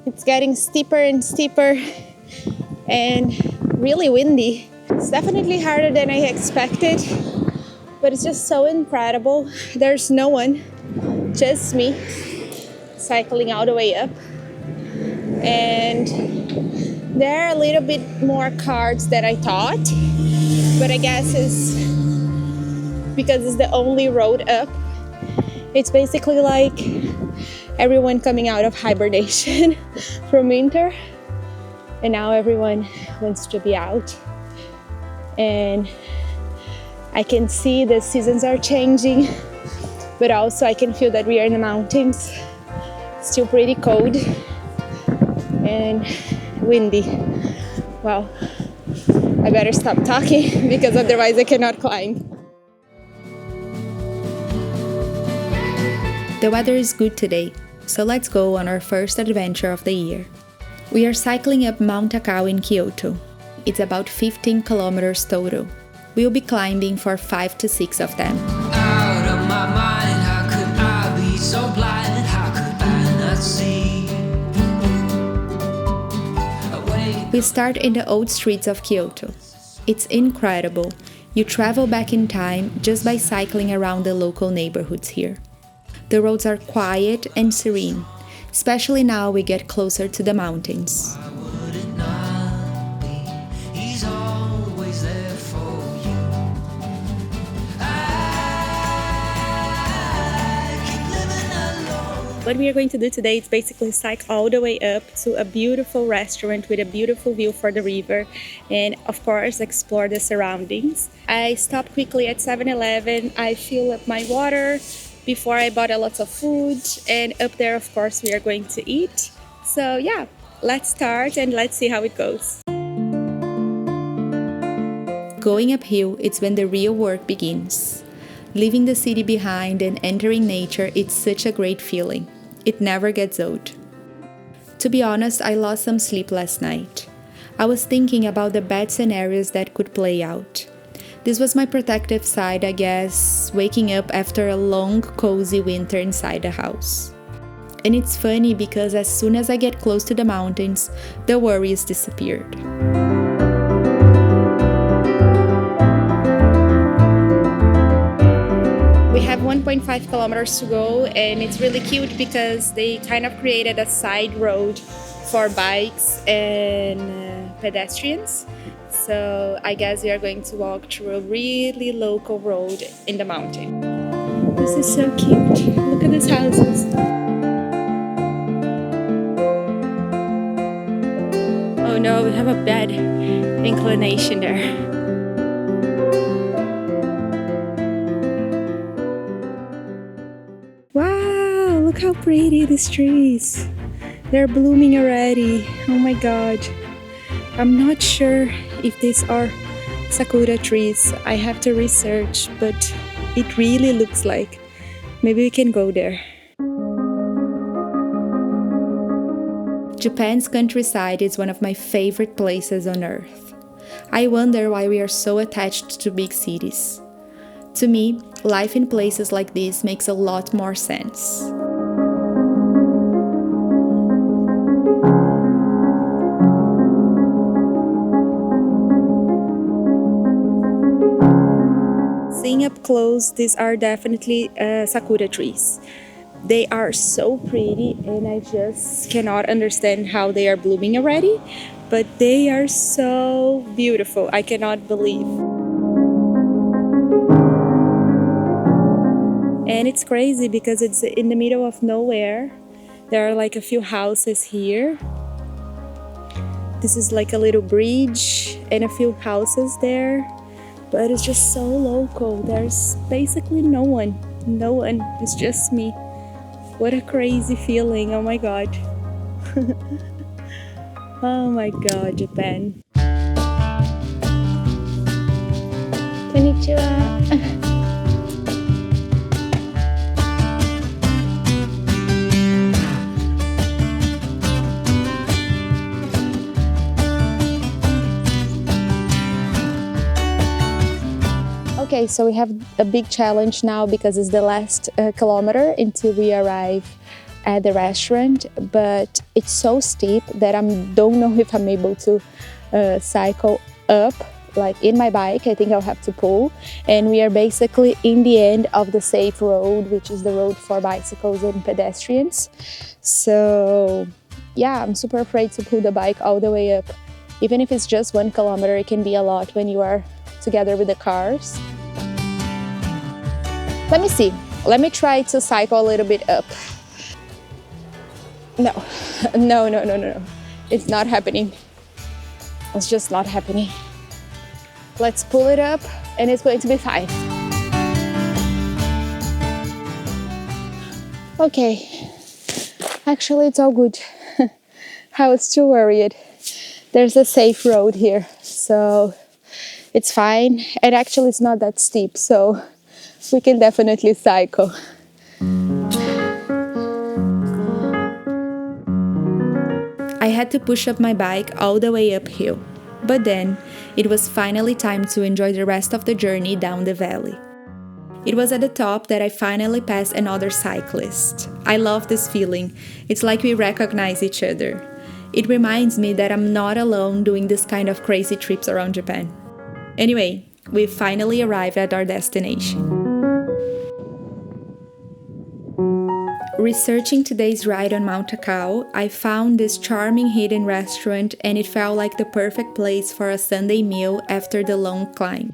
It's getting steeper and steeper and really windy. It's definitely harder than I expected, but it's just so incredible. There's no one, just me, cycling all the way up. And there are a little bit more cars than I thought, but I guess it's because it's the only road up. It's basically like everyone coming out of hibernation from winter, and now everyone wants to be out. And I can see the seasons are changing, but also I can feel that we are in the mountains. Still pretty cold and windy. Well, I better stop talking because otherwise I cannot climb. The weather is good today, so let's go on our first adventure of the year. We are cycling up Mount Takao in Kyoto. It's about 15 kilometers total. We'll be climbing for 5 to 6 of them. Out of my mind, how could I be so blind? How could I not see? We start in the old streets of Kyoto. It's incredible. You travel back in time just by cycling around the local neighborhoods here. The roads are quiet and serene, especially now we get closer to the mountains. What we are going to do today is basically cycle all the way up to a beautiful restaurant with a beautiful view for the river and of course explore the surroundings. I stopped quickly at 7-Eleven, I fill up my water before I bought a lot of food, and up there of course we are going to eat. So yeah, let's start and let's see how it goes. Going uphill, it's when the real work begins. Leaving the city behind and entering nature, it's such a great feeling. It never gets old. To be honest, I lost some sleep last night. I was thinking about the bad scenarios that could play out. This was my protective side, I guess, waking up after a long, cozy winter inside the house. And it's funny because as soon as I get close to the mountains, the worries disappeared. We have 1.5 kilometers to go, and it's really cute because they kind of created a side road for bikes and pedestrians. So I guess we are going to walk through a really local road in the mountain. This is so cute. Look at these houses. Oh no, we have a bad inclination there. Wow, look how pretty these trees. They're blooming already. Oh my god. I'm not sure if these are sakura trees. I have to research, but it really looks like. Maybe we can go there. Japan's countryside is one of my favorite places on earth. I wonder why we are so attached to big cities. To me, life in places like this makes a lot more sense. Seeing up close, these are definitely sakura trees. They are so pretty and I just cannot understand how they are blooming already, but they are so beautiful. I cannot believe. And it's crazy because it's in the middle of nowhere. There are like a few houses here. This is like a little bridge and a few houses there. But it's just so local. There's basically no one. No one. It's just me. What a crazy feeling. Oh my god. Oh my god, Japan. Konnichiwa. Okay, so we have a big challenge now because it's the last kilometer until we arrive at the restaurant, but it's so steep that I don't know if I'm able to cycle up like in my bike. I think I'll have to pull, and we are basically in the end of the safe road, which is the road for bicycles and pedestrians. So yeah, I'm super afraid to pull the bike all the way up. Even if it's just 1 kilometer, it can be a lot when you are together with the cars. Let me see. Let me try to cycle a little bit up. No. It's not happening. It's just not happening. Let's pull it up and it's going to be fine. Okay. Actually, it's all good. I was too worried. There's a safe road here, so it's fine. And actually, it's not that steep, so we can definitely cycle. I had to push up my bike all the way uphill, but then it was finally time to enjoy the rest of the journey down the valley. It was at the top that I finally passed another cyclist. I love this feeling. It's like we recognize each other. It reminds me that I'm not alone doing this kind of crazy trips around Japan. Anyway, we finally arrived at our destination. Researching today's ride on Mount Takao, I found this charming hidden restaurant, and it felt like the perfect place for a Sunday meal after the long climb.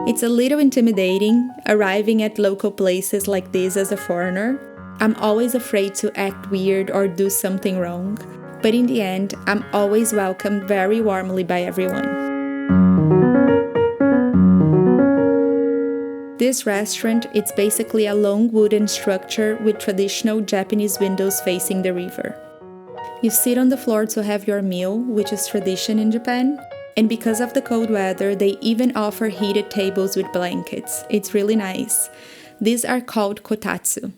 It's a little intimidating arriving at local places like this as a foreigner. I'm always afraid to act weird or do something wrong, but in the end, I'm always welcomed very warmly by everyone. This restaurant is basically a long wooden structure with traditional Japanese windows facing the river. You sit on the floor to have your meal, which is tradition in Japan, and because of the cold weather, they even offer heated tables with blankets. It's really nice. These are called kotatsu.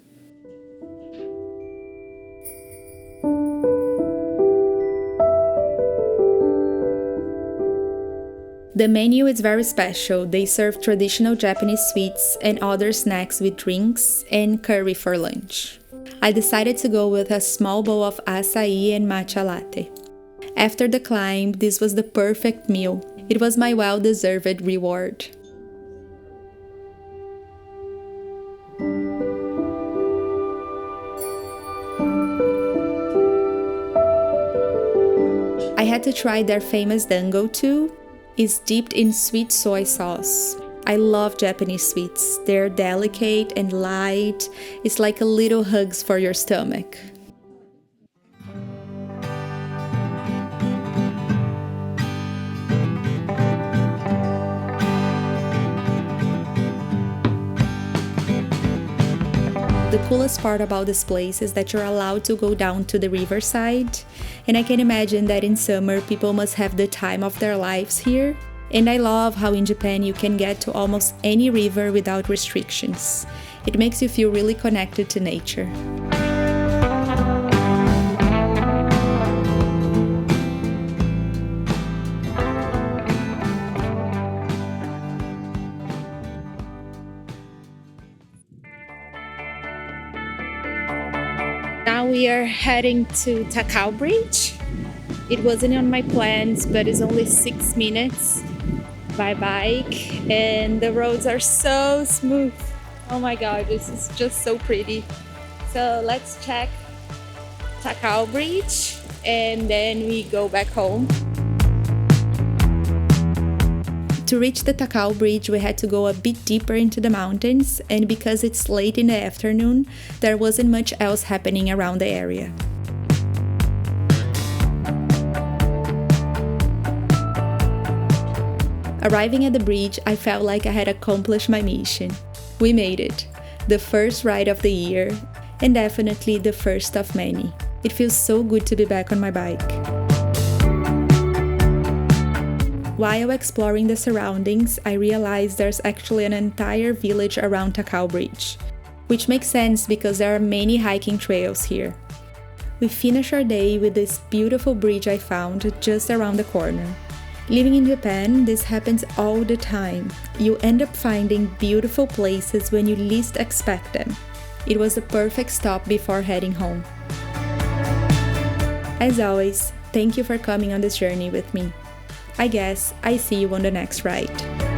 The menu is very special. They serve traditional Japanese sweets and other snacks with drinks and curry for lunch. I decided to go with a small bowl of acai and matcha latte. After the climb, this was the perfect meal. It was my well-deserved reward. I had to try their famous dango too. It's dipped in sweet soy sauce. I love Japanese sweets. They're delicate and light. It's like a little hugs for your stomach. The coolest part about this place is that you're allowed to go down to the riverside, and I can imagine that in summer people must have the time of their lives here. And I love how in Japan you can get to almost any river without restrictions. It makes you feel really connected to nature. Now we are heading to Takao Bridge. It wasn't on my plans, but it's only 6 minutes by bike, and the roads are so smooth. Oh my god, this is just so pretty. So let's check Takao Bridge and then we go back home. To reach the Takao Bridge, we had to go a bit deeper into the mountains, and because it's late in the afternoon, there wasn't much else happening around the area. Arriving at the bridge, I felt like I had accomplished my mission. We made it. The first ride of the year, and definitely the first of many. It feels so good to be back on my bike. While exploring the surroundings, I realized there's actually an entire village around Takao Bridge, which makes sense because there are many hiking trails here. We finished our day with this beautiful bridge I found just around the corner. Living in Japan, this happens all the time. You end up finding beautiful places when you least expect them. It was the perfect stop before heading home. As always, thank you for coming on this journey with me. I guess I see you on the next ride.